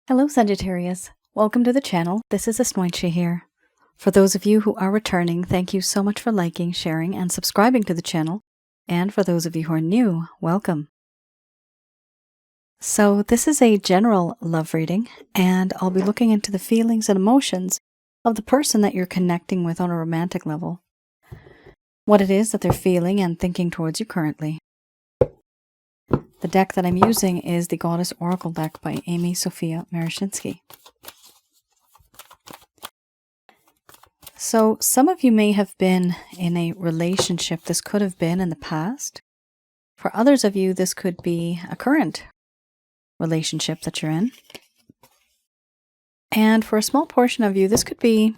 Hello Sagittarius, welcome to the channel. This is Asnointia here. For those of you who are returning, thank you so much for liking, sharing, and subscribing to the channel. And for those of you who are new, welcome. So this is a general love reading, and I'll be looking into the feelings and emotions of the person that you're connecting with on a romantic level. What it is that they're feeling and thinking towards you currently. The deck that I'm using is the Goddess Oracle deck by Amy Sophia Marashinsky. So some of you may have been in a relationship. This could have been in the past. For others of you, this could be a current relationship that you're in. And for a small portion of you, this could be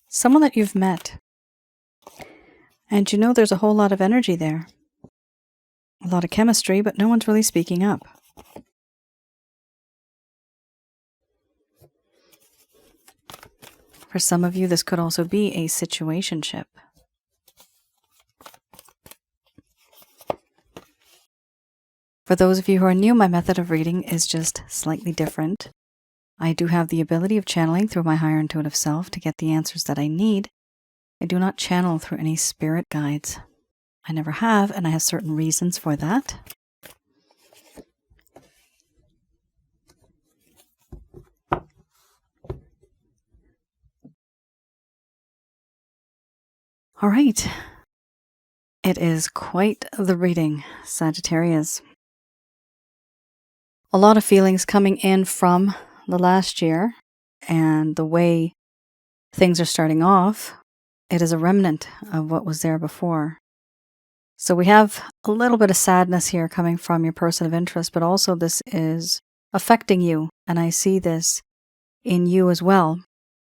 someone that you've met. And you know there's a whole lot of energy there. A lot of chemistry, but no one's really speaking up. For some of you, this could also be a situationship. For those of you who are new, my method of reading is just slightly different. I do have the ability of channeling through my higher intuitive self to get the answers that I need. I do not channel through any spirit guides. I never have, and I have certain reasons for that. All right. It is quite the reading, Sagittarius. A lot of feelings coming in from the last year, and the way things are starting off, it is a remnant of what was there before. So we have a little bit of sadness here coming from your person of interest, but also this is affecting you, and I see this in you as well.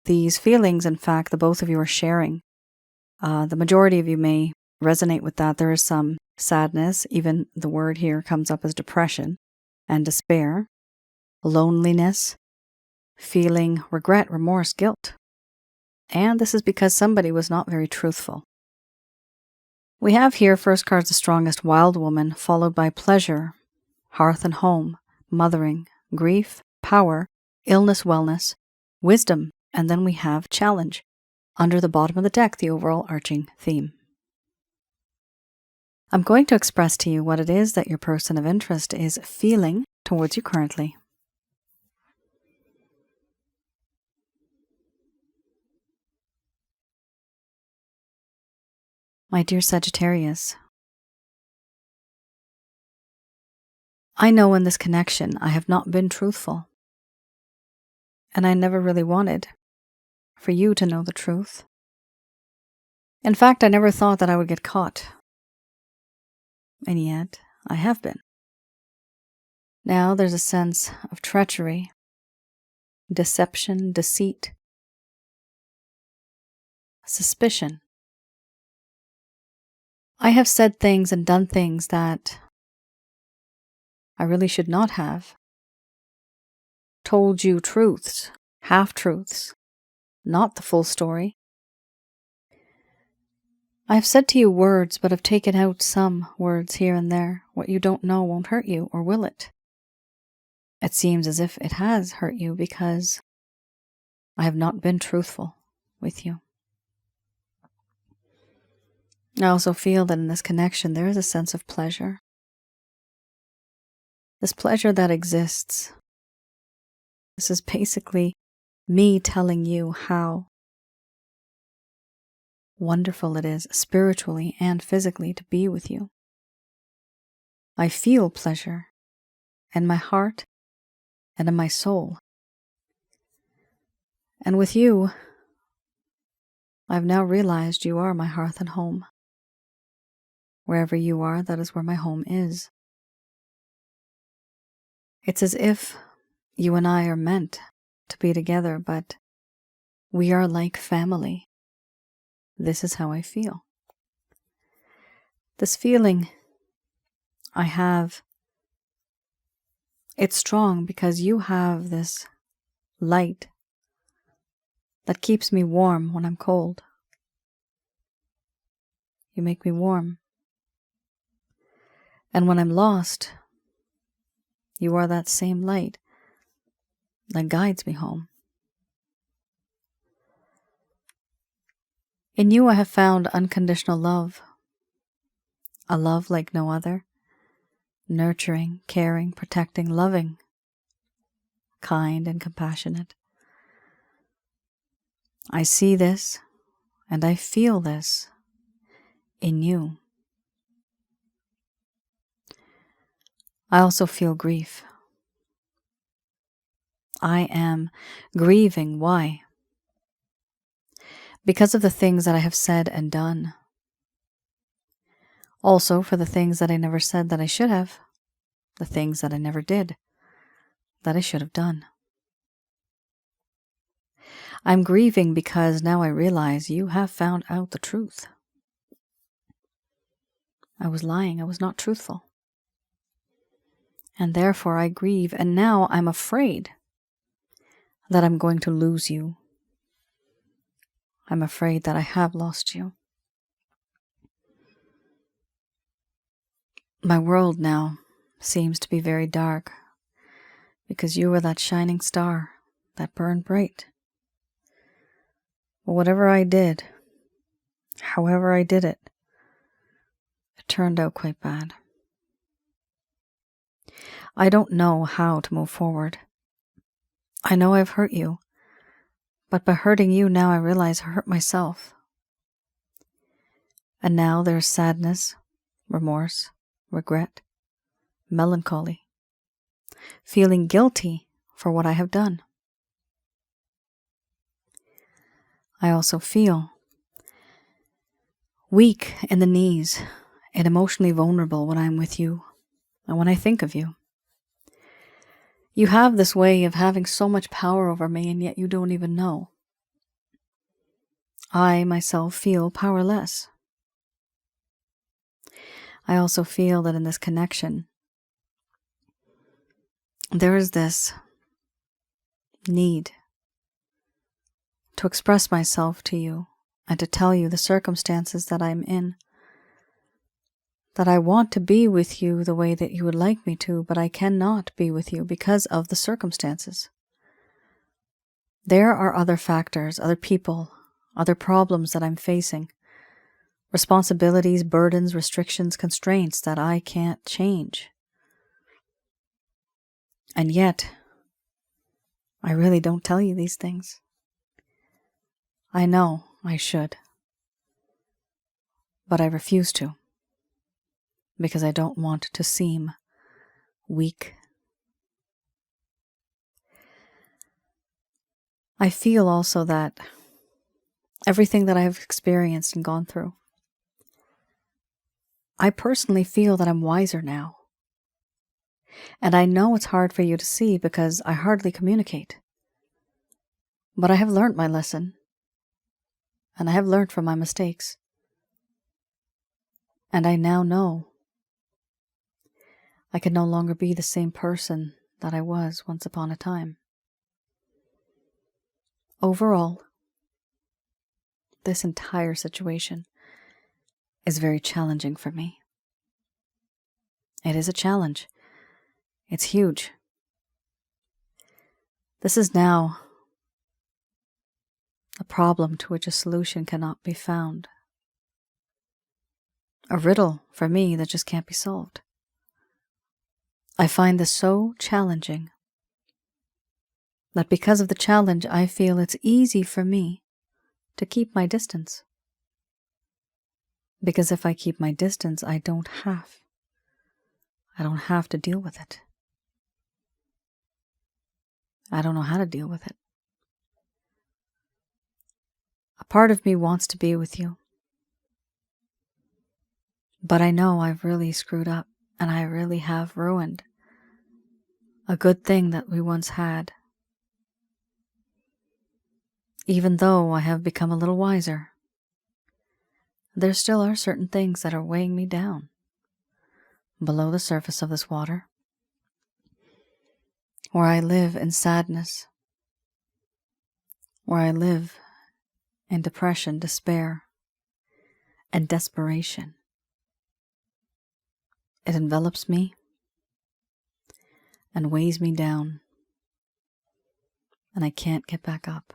These feelings, in fact, the both of you are sharing. The majority of you may resonate with that. There is some sadness. Even the word here comes up as depression and despair, loneliness, feeling regret, remorse, guilt. And this is because somebody was not very truthful. We have here first card's the strongest, wild woman, followed by pleasure, hearth and home, mothering, grief, power, illness, wellness, wisdom, and then we have challenge. Under the bottom of the deck, the overall arching theme. I'm going to express to you what it is that your person of interest is feeling towards you currently. My dear Sagittarius, I know in this connection I have not been truthful, and I never really wanted for you to know the truth. In fact, I never thought that I would get caught, and yet I have been. Now there's a sense of treachery, deception, deceit, suspicion. I have said things and done things that I really should not have. Told you truths, half-truths, not the full story. I have said to you words, but have taken out some words here and there. What you don't know won't hurt you, or will it? It seems as if it has hurt you because I have not been truthful with you. I also feel that in this connection there is a sense of pleasure. This pleasure that exists. This is basically me telling you how wonderful it is spiritually and physically to be with you. I feel pleasure in my heart and in my soul. And with you, I've now realized you are my hearth and home. Wherever you are, that is where my home is. It's as if you and I are meant to be together, but we are like family. This is how I feel. This feeling I have, it's strong because you have this light that keeps me warm when I'm cold. You make me warm. And when I'm lost, you are that same light that guides me home. In you I have found unconditional love, a love like no other, nurturing, caring, protecting, loving, kind, and compassionate. I see this and I feel this in you. I also feel grief. I am grieving. Why? Because of the things that I have said and done. Also for the things that I never said that I should have, the things that I never did that I should have done. I'm grieving because now I realize you have found out the truth. I was lying. I was not truthful. And therefore I grieve, and now I'm afraid that I'm going to lose you. I'm afraid that I have lost you. My world now seems to be very dark because you were that shining star that burned bright. But whatever I did, however I did it, it turned out quite bad. I don't know how to move forward. I know I've hurt you, but by hurting you now I realize I hurt myself. And now there's sadness, remorse, regret, melancholy, feeling guilty for what I have done. I also feel weak in the knees and emotionally vulnerable when I'm with you and when I think of you. You have this way of having so much power over me, and yet you don't even know. I myself feel powerless. I also feel that in this connection, there is this need to express myself to you and to tell you the circumstances that I'm in. That I want to be with you the way that you would like me to, but I cannot be with you because of the circumstances. There are other factors, other people, other problems that I'm facing, responsibilities, burdens, restrictions, constraints that I can't change. And yet, I really don't tell you these things. I know I should, but I refuse to. Because I don't want to seem weak. I feel also that everything that I've experienced and gone through, I personally feel that I'm wiser now. And I know it's hard for you to see because I hardly communicate. But I have learned my lesson. And I have learned from my mistakes. And I now know I can no longer be the same person that I was once upon a time. Overall, this entire situation is very challenging for me. It is a challenge. It's huge. This is now a problem to which a solution cannot be found. A riddle for me that just can't be solved. I find this so challenging that because of the challenge, I feel it's easy for me to keep my distance. Because if I keep my distance, I don't have to deal with it. I don't know how to deal with it. A part of me wants to be with you. But I know I've really screwed up and I really have ruined a good thing that we once had. Even though I have become a little wiser, there still are certain things that are weighing me down below the surface of this water, where I live in sadness, where I live in depression, despair, and desperation. It envelops me and weighs me down. and I can't get back up.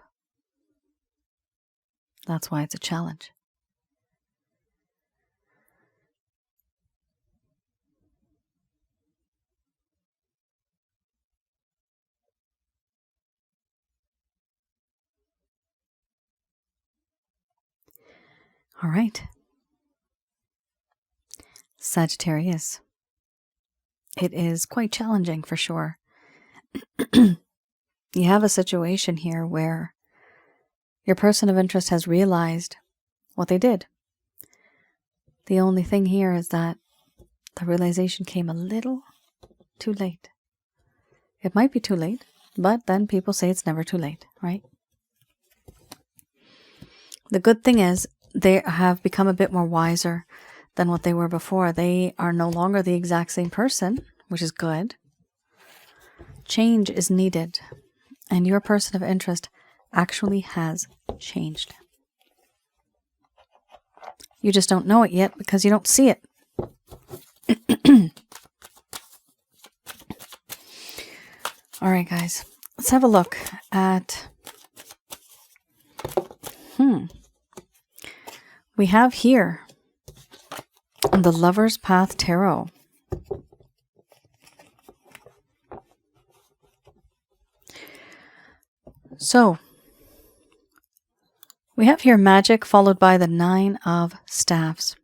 That's why it's a challenge. All right. Sagittarius. It is quite challenging for sure. You have a situation here where your person of interest has realized what they did. The only thing here is that the realization came a little too late. It might be too late, but then people say it's never too late, right? The good thing is they have become a bit more wiser than what they were before. They are no longer the exact same person, which is good. Change is needed, and your person of interest actually has changed. You just don't know it yet because you don't see it. All right, guys, let's have a look at... We have here the Lover's Path Tarot. So, we have here magic followed by the 9 of Staffs.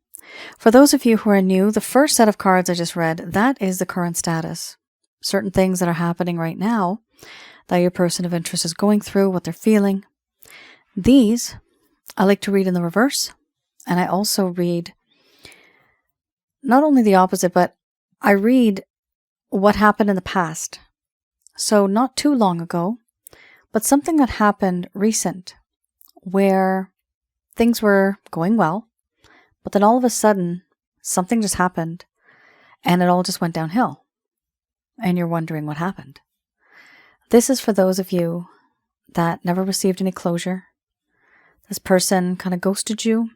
For those of you who are new, the first set of cards I just read, that is the current status. Certain things that are happening right now that your person of interest is going through, what they're feeling. These, I like to read in the reverse, and I also read not only the opposite, but I read what happened in the past. So not too long ago, but something that happened recent where things were going well, but then all of a sudden something just happened and it all just went downhill. And you're wondering what happened. This is for those of you that never received any closure. This person kind of ghosted you.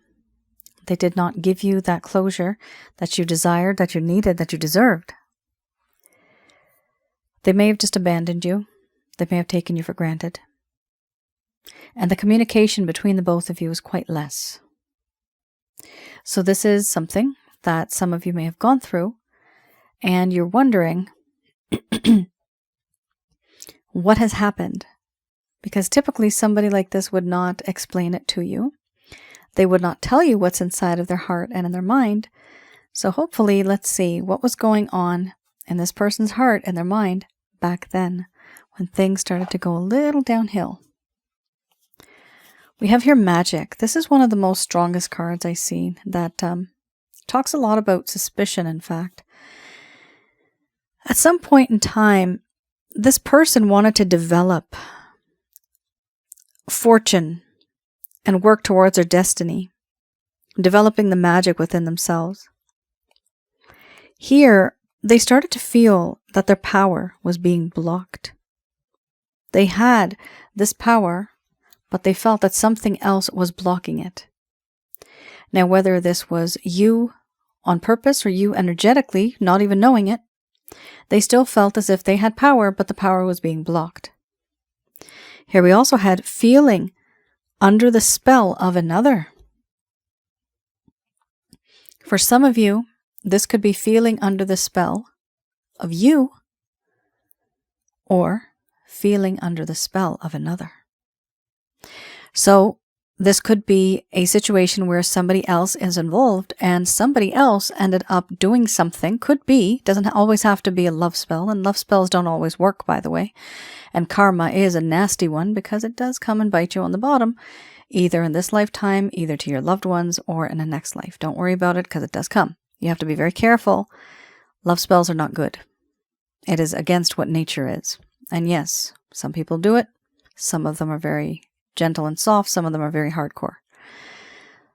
They did not give you that closure that you desired, that you needed, that you deserved. They may have just abandoned you. They may have taken you for granted. And the communication between the both of you is quite less. So this is something that some of you may have gone through, and you're wondering what has happened. Because typically somebody like this would not explain it to you. They would not tell you what's inside of their heart and in their mind. So hopefully, let's see what was going on in this person's heart and their mind back then when things started to go a little downhill. We have here magic. This is one of the most strongest cards I see that talks a lot about suspicion, in fact. At some point in time, this person wanted to develop fortune and work towards their destiny, developing the magic within themselves. Here, they started to feel that their power was being blocked. They had this power, but they felt that something else was blocking it. Now, whether this was you on purpose or you energetically, not even knowing it, they still felt as if they had power, but the power was being blocked. Here we also had feeling under the spell of another. For some of you, this could be feeling under the spell of you or feeling under the spell of another. So this could be a situation where somebody else is involved and somebody else ended up doing something. Could be, doesn't always have to be a love spell, and love spells don't always work, by the way. And karma is a nasty one because it does come and bite you on the bottom, either in this lifetime, either to your loved ones, or in the next life. Don't worry about it because it does come. You have to be very careful. Love spells are not good. It is against what nature is. And yes, some people do it. Some of them are very gentle and soft. Some of them are very hardcore.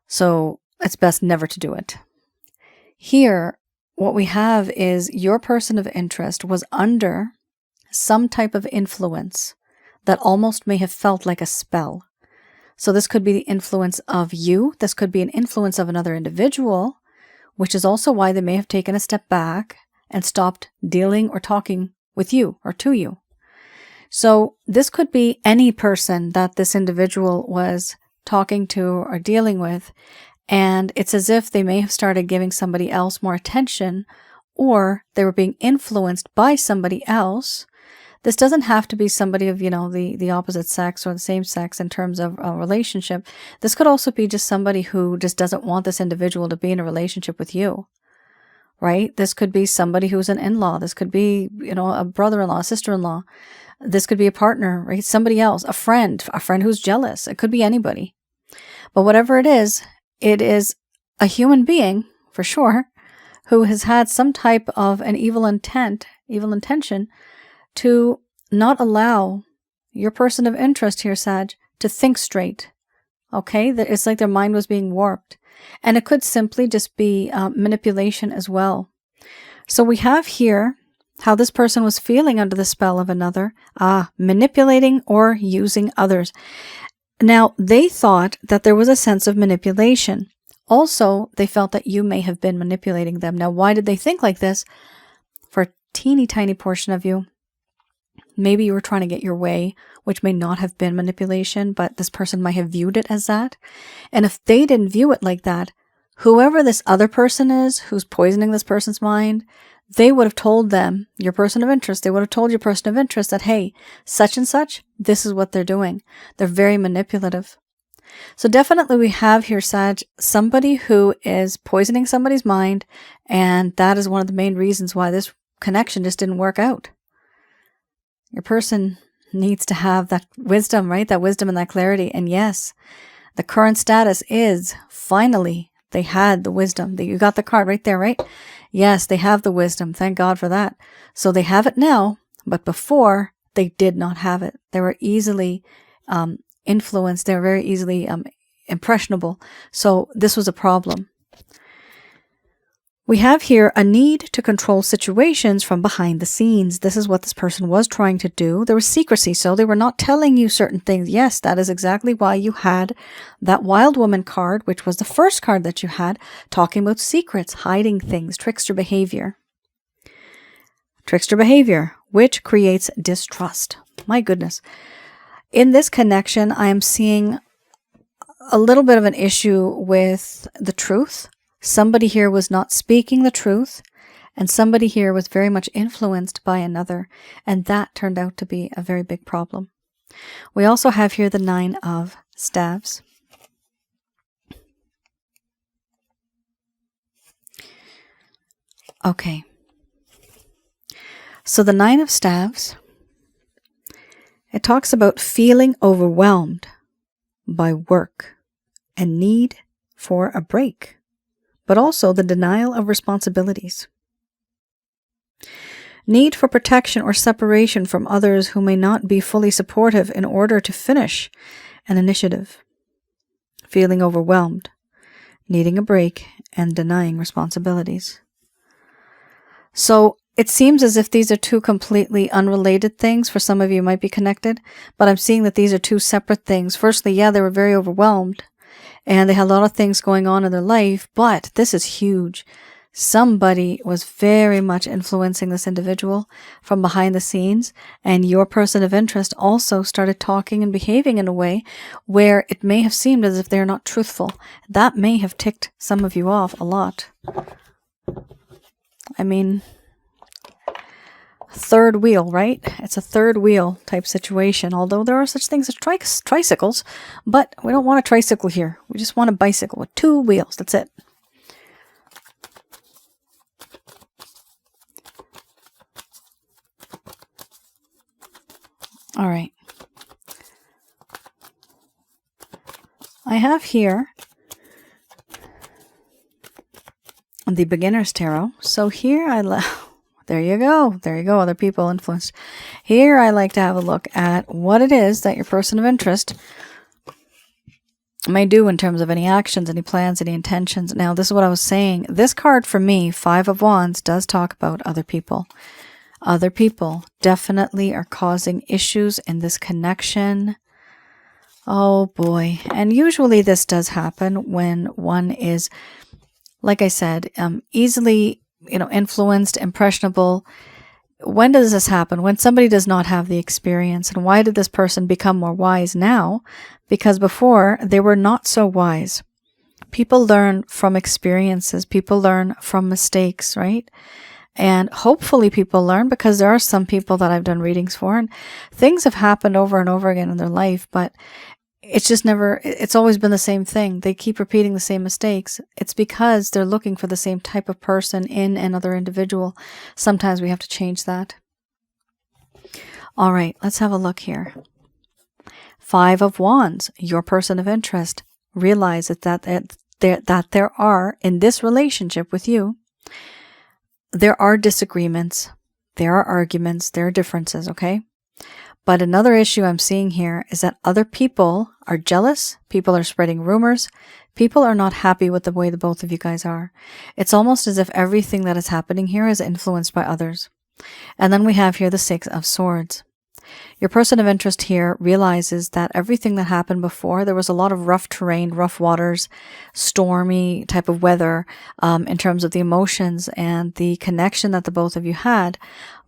So it's best never to do it. Here, what we have is your person of interest was under some type of influence that almost may have felt like a spell. So this could be the influence of you. This could be an influence of another individual, which is also why they may have taken a step back and stopped dealing or talking with you or to you. So this could be any person that this individual was talking to or dealing with. And it's as if they may have started giving somebody else more attention, or they were being influenced by somebody else. This doesn't have to be somebody of, the opposite sex or the same sex in terms of a relationship. This could also be just somebody who just doesn't want this individual to be in a relationship with you, right? This could be somebody who's an in-law. This could be, a brother-in-law, a sister-in-law. This could be a partner, right? Somebody else, a friend who's jealous. It could be anybody. But whatever it is a human being, for sure, who has had some type of an evil intention to not allow your person of interest here, Sag, to think straight. Okay? It's like their mind was being warped. And it could simply just be manipulation as well. So we have here how this person was feeling under the spell of another, manipulating or using others. Now, they thought that there was a sense of manipulation. Also, they felt that you may have been manipulating them. Now, why did they think like this? For a teeny tiny portion of you, maybe you were trying to get your way, which may not have been manipulation, but this person might have viewed it as that. And if they didn't view it like that, whoever this other person is who's poisoning this person's mind, they would have told them, your person of interest, they would have told your person of interest that, hey, such and such, this is what they're doing. They're very manipulative. So definitely we have here, Sag, somebody who is poisoning somebody's mind, and that is one of the main reasons why this connection just didn't work out. Your person needs to have that wisdom, right? That wisdom and that clarity. And yes, the current status is finally they had the wisdom. You got the card right there, right? Yes, they have the wisdom. Thank God for that. So they have it now, but before they did not have it. They were easily influenced. They were very easily impressionable. So this was a problem. We have here a need to control situations from behind the scenes. This is what this person was trying to do. There was secrecy, so they were not telling you certain things. Yes, that is exactly why you had that Wild Woman card, which was the first card that you had, talking about secrets, hiding things, trickster behavior. Trickster behavior, which creates distrust. My goodness. In this connection, I am seeing a little bit of an issue with the truth. Somebody here was not speaking the truth, and somebody here was very much influenced by another, and that turned out to be a very big problem. We also have here the 9 of Staves. Okay. So the 9 of Staves, it talks about feeling overwhelmed by work and need for a break, but also the denial of responsibilities. Need for protection or separation from others who may not be fully supportive in order to finish an initiative. Feeling overwhelmed, needing a break, and denying responsibilities. So it seems as if these are two completely unrelated things. For some of you, might be connected, but I'm seeing that these are two separate things. Firstly, yeah, they were very overwhelmed, and they had a lot of things going on in their life, but this is huge. Somebody was very much influencing this individual from behind the scenes, and your person of interest also started talking and behaving in a way where it may have seemed as if they're not truthful. That may have ticked some of you off a lot. I mean, third wheel, right? It's a third wheel type situation, although there are such things as tricycles, but we don't want a tricycle here. We just want a bicycle with 2 wheels. That's it. All right. I have here the Beginner's Tarot. So here there you go. There you go. Other people influenced. Here I like to have a look at what it is that your person of interest may do in terms of any actions, any plans, any intentions. Now, this is what I was saying. This card for me, 5 of Wands, does talk about other people. Other people definitely are causing issues in this connection. Oh boy. And usually this does happen when one is, like I said, easily, influenced, impressionable. when does this happen? When somebody does not have the experience. And why did this person become more wise now? Because before, they were not so wise. People learn from experiences. People learn from mistakes, right? And hopefully people learn, because there are some people that I've done readings for, and things have happened over and over again in their life, but it's just never, it's always been the same thing. They keep repeating the same mistakes. It's because they're looking for the same type of person in another individual. Sometimes we have to change that. All right, let's have a look here. 5 of Wands, your person of interest, realizes that there are, in this relationship with you, there are disagreements, there are arguments, there are differences, okay? But another issue I'm seeing here is that other people are jealous, people are spreading rumors, people are not happy with the way the both of you guys are. It's almost as if everything that is happening here is influenced by others. And then we have here the 6 of Swords. Your person of interest here realizes that everything that happened before, there was a lot of rough terrain, rough waters, stormy type of weather in terms of the emotions and the connection that the both of you had.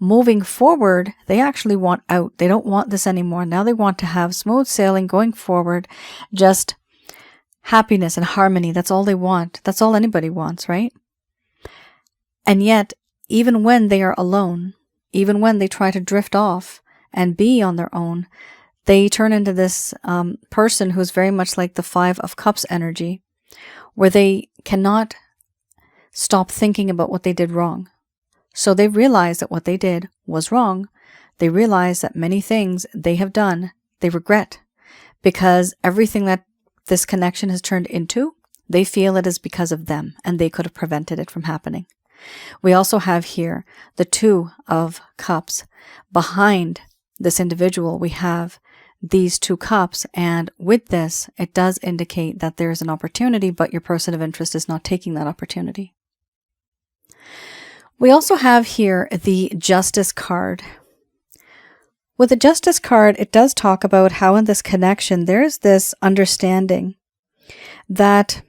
Moving forward, they actually want out. They don't want this anymore. Now they want to have smooth sailing going forward, just happiness and harmony. That's all they want. That's all anybody wants, right? And yet, even when they are alone, even when they try to drift off and be on their own, they turn into this person who's very much like the 5 of Cups energy, where they cannot stop thinking about what they did wrong. So they realize that what they did was wrong. They realize that many things they have done, they regret, because everything that this connection has turned into, they feel it is because of them, and they could have prevented it from happening. We also have here the 2 of Cups. Behind this individual, we have these 2 cups, and with this, it does indicate that there is an opportunity, but your person of interest is not taking that opportunity. We also have here the Justice card. With the Justice card, it does talk about how in this connection, there's this understanding that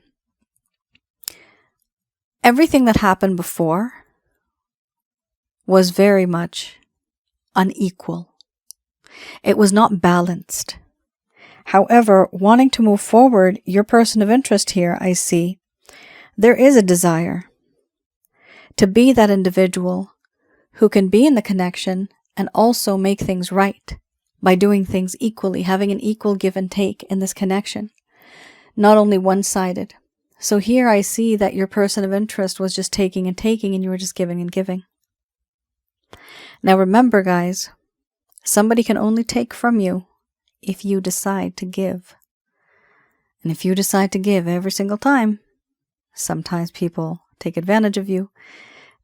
everything that happened before was very much unequal. It was not balanced. However, wanting to move forward, your person of interest here, I see, there is a desire to be that individual who can be in the connection and also make things right by doing things equally, having an equal give and take in this connection, not only one-sided. So here I see that your person of interest was just taking and taking, and you were just giving and giving. Now remember, guys, somebody can only take from you if you decide to give. And if you decide to give every single time, sometimes people take advantage of you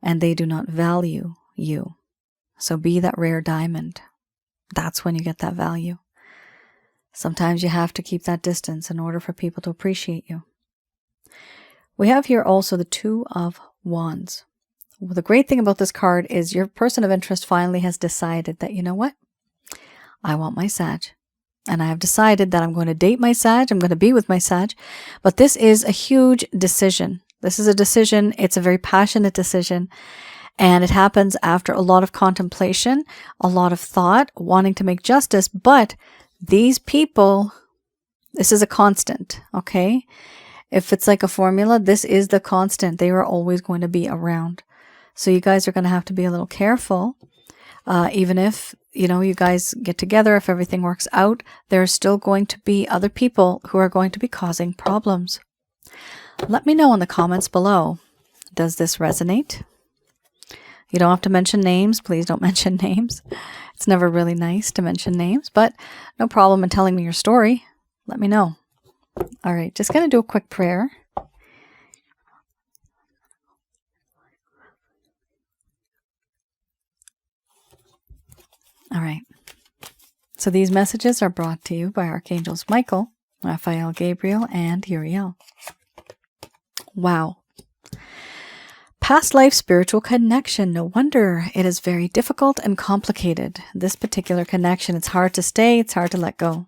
and they do not value you. So be that rare diamond. That's when you get that value. Sometimes you have to keep that distance in order for people to appreciate you. We have here also the 2 of Wands. Well, the great thing about this card is your person of interest finally has decided that, you know what? I want my Sag. And I have decided that I'm going to date my Sag. I'm going to be with my Sag. But this is a huge decision. This is a decision. It's a very passionate decision. And it happens after a lot of contemplation, a lot of thought, wanting to make justice. But these people, this is a constant, okay? If it's like a formula, this is the constant. They are always going to be around. So you guys are going to have to be a little careful. Even if, you know, you guys get together, if everything works out, there's still going to be other people who are going to be causing problems. Let me know in the comments below. Does this resonate? You don't have to mention names. Please don't mention names. It's never really nice to mention names, but no problem in telling me your story. Let me know. All right, just going to do a quick prayer. All right. So these messages are brought to you by Archangels Michael, Raphael, Gabriel, and Uriel. Wow. Past life spiritual connection. No wonder it is very difficult and complicated. This particular connection, it's hard to stay. It's hard to let go.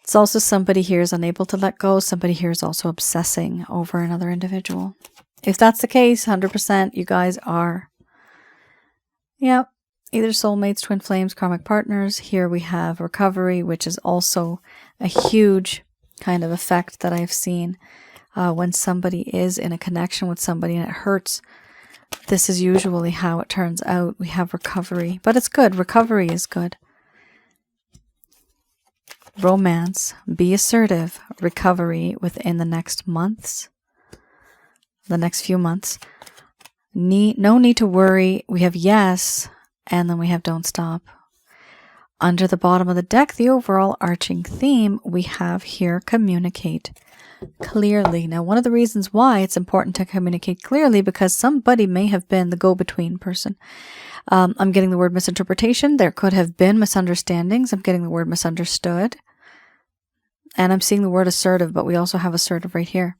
It's also somebody here is unable to let go. Somebody here is also obsessing over another individual. If that's the case, 100%, you guys are Yeah, either soulmates, twin flames, karmic partners. Here we have recovery, which is also a huge kind of effect that I've seen when somebody is in a connection with somebody and it hurts. This is usually how it turns out. We have recovery, but it's good. Recovery is good. Romance, be assertive, recovery within the next months, the next few months. No need to worry. We have yes, and then we have don't stop. Under the bottom of the deck, the overall arching theme, we have here communicate clearly. Now, one of the reasons why it's important to communicate clearly, because somebody may have been the go-between person. I'm getting the word misinterpretation. There could have been misunderstandings. I'm getting the word misunderstood. And I'm seeing the word assertive, but we also have assertive right here.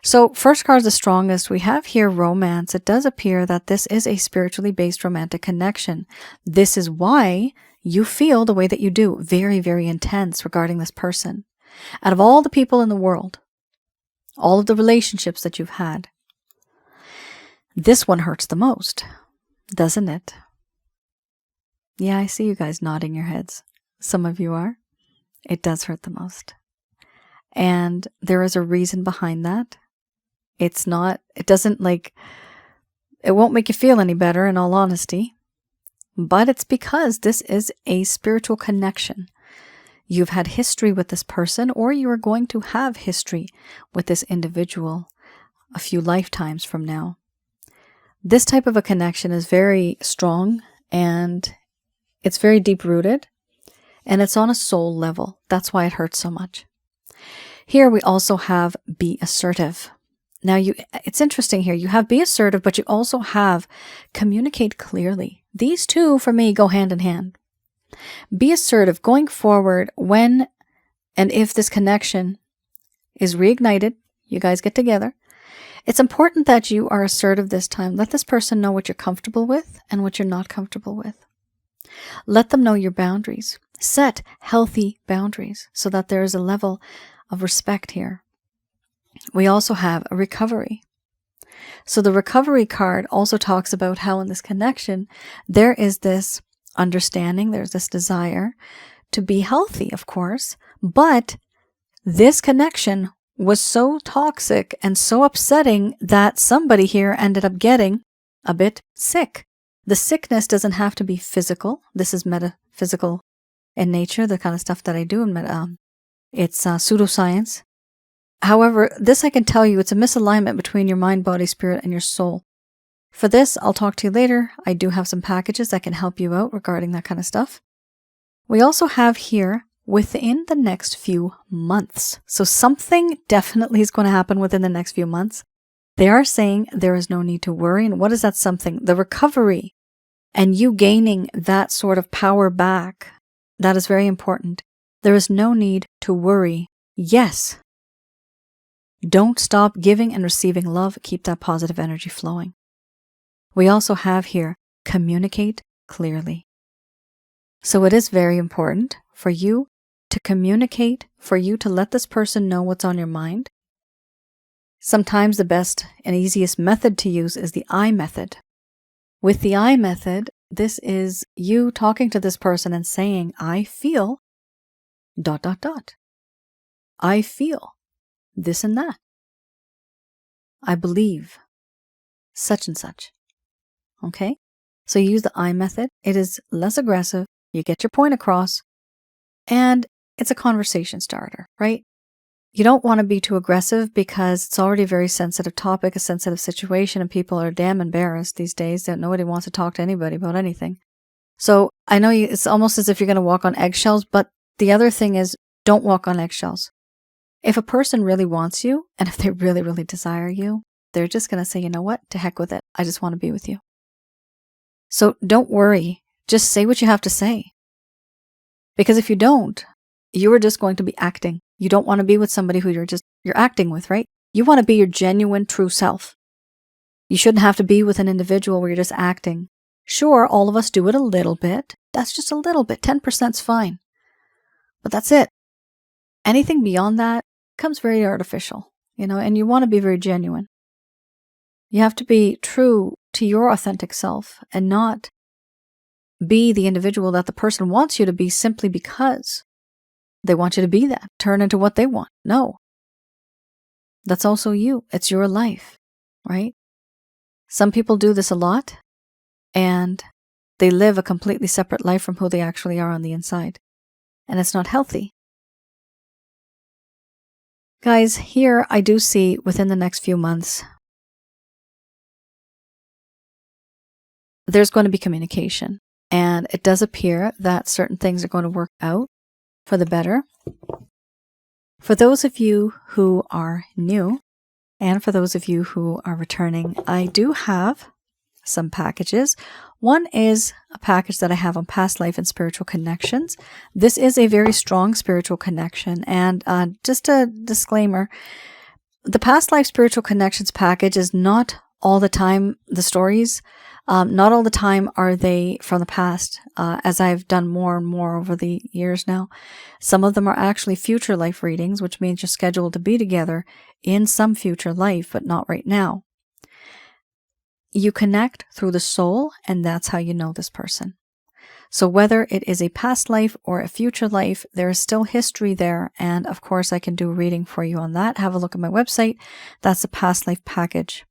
So first card is the strongest. We have here romance. It does appear that this is a spiritually based romantic connection. This is why you feel the way that you do. Very, very intense regarding this person. Out of all the people in the world, all of the relationships that you've had, this one hurts the most, doesn't it? Yeah, I see you guys nodding your heads. Some of you are. It does hurt the most. And there is a reason behind that. It won't make you feel any better, in all honesty. But it's because this is a spiritual connection. You've had history with this person, or you are going to have history with this individual a few lifetimes from now. This type of a connection is very strong, and it's very deep-rooted, and it's on a soul level. That's why it hurts so much. Here we also have be assertive. Now, it's interesting here. You have be assertive, but you also have communicate clearly. These two, for me, go hand in hand. Be assertive going forward when and if this connection is reignited, you guys get together. It's important that you are assertive this time. Let this person know what you're comfortable with and what you're not comfortable with. Let them know your boundaries. Set healthy boundaries so that there is a level of respect here. We also have a recovery. So the recovery card also talks about how in this connection, there is this understanding, there's this desire to be healthy, of course, but this connection was so toxic and so upsetting that somebody here ended up getting a bit sick. The sickness doesn't have to be physical. This is metaphysical in nature, the kind of stuff that I do in it's pseudoscience. However, this I can tell you, it's a misalignment between your mind, body, spirit, and your soul. For this, I'll talk to you later. I do have some packages that can help you out regarding that kind of stuff. We also have here within the next few months. So something definitely is going to happen within the next few months. They are saying there is no need to worry. And what is that something? The recovery and you gaining that sort of power back. That is very important. There is no need to worry. Yes. Don't stop giving and receiving love. Keep that positive energy flowing. We also have here, communicate clearly. So it is very important for you to communicate, for you to let this person know what's on your mind. Sometimes the best and easiest method to use is the I method. With the I method, this is you talking to this person and saying, I feel ... I feel this and that. I believe such and such. Okay? So you use the I method. It is less aggressive. You get your point across. And it's a conversation starter, right? You don't want to be too aggressive because it's already a very sensitive topic, a sensitive situation, and people are damn embarrassed these days that nobody wants to talk to anybody about anything. So I know it's almost as if you're going to walk on eggshells, but the other thing is don't walk on eggshells. If a person really wants you, and if they really, really desire you, they're just going to say, you know what, to heck with it. I just want to be with you. So don't worry. Just say what you have to say. Because if you don't, you are just going to be acting. You don't want to be with somebody who you're acting with, right? You want to be your genuine, true self. You shouldn't have to be with an individual where you're just acting. Sure, all of us do it a little bit. That's just a little bit. 10%'s fine. But that's it. Anything beyond that becomes very artificial, and you want to be very genuine. You have to be true to your authentic self and not be the individual that the person wants you to be simply because they want you to be that, turn into what they want. No. That's also you. It's your life, right? Some people do this a lot, and they live a completely separate life from who they actually are on the inside. And it's not healthy. Guys, here I do see within the next few months, there's going to be communication. And it does appear that certain things are going to work out for the better. For those of you who are new, and for those of you who are returning, I do have some packages. One is a package that I have on past life and spiritual connections. This is a very strong spiritual connection. And just a disclaimer, the past life spiritual connections package is not all the time the stories. Not all the time are they from the past, as I've done more and more over the years now. Some of them are actually future life readings, which means you're scheduled to be together in some future life, but not right now. You connect through the soul, and that's how you know this person. So whether it is a past life or a future life, there is still history there. And of course, I can do a reading for you on that. Have a look at my website. That's the past life package.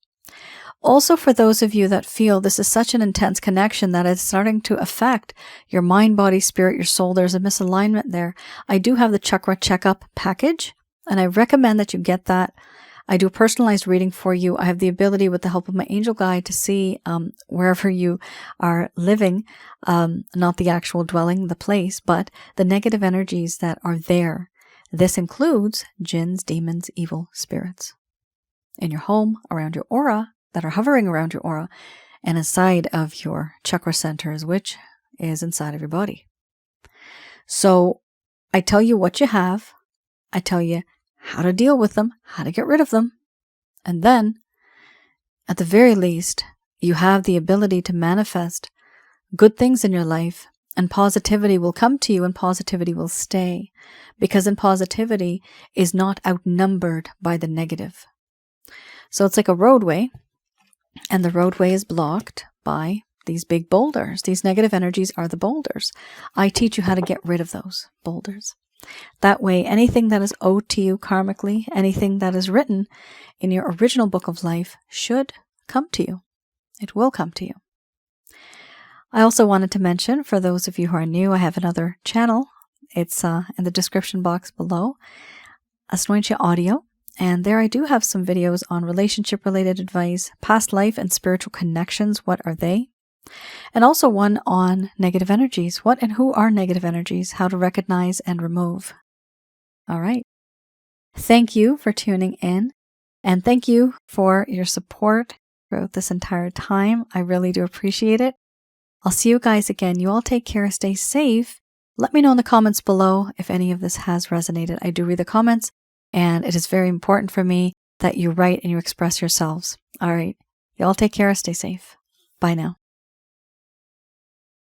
Also, for those of you that feel this is such an intense connection that it's starting to affect your mind, body, spirit, your soul, there's a misalignment there. I do have the chakra checkup package, and I recommend that you get that. I do a personalized reading for you. I have the ability, with the help of my angel guide, to see wherever you are living, not the actual dwelling, the place, but the negative energies that are there. This includes jinns, demons, evil spirits in your home, around your aura, that are hovering around your aura, and inside of your chakra centers, which is inside of your body. So I tell you what you have. I tell you how to deal with them, how to get rid of them. And then, at the very least, you have the ability to manifest good things in your life, and positivity will come to you, and positivity will stay. Because in positivity is not outnumbered by the negative. So it's like a roadway, and the roadway is blocked by these big boulders. These negative energies are the boulders. I teach you how to get rid of those boulders. That way, anything that is owed to you karmically, anything that is written in your original book of life should come to you. It will come to you. I also wanted to mention, for those of you who are new, I have another channel. It's in the description box below, Asnointia Audio. And there I do have some videos on relationship-related advice, past life and spiritual connections. What are they? And also one on negative energies. What and who are negative energies? How to recognize and remove. All right. Thank you for tuning in. And thank you for your support throughout this entire time. I really do appreciate it. I'll see you guys again. You all take care. Stay safe. Let me know in the comments below if any of this has resonated. I do read the comments. And it is very important for me that you write and you express yourselves. All right. You all take care. Stay safe. Bye now.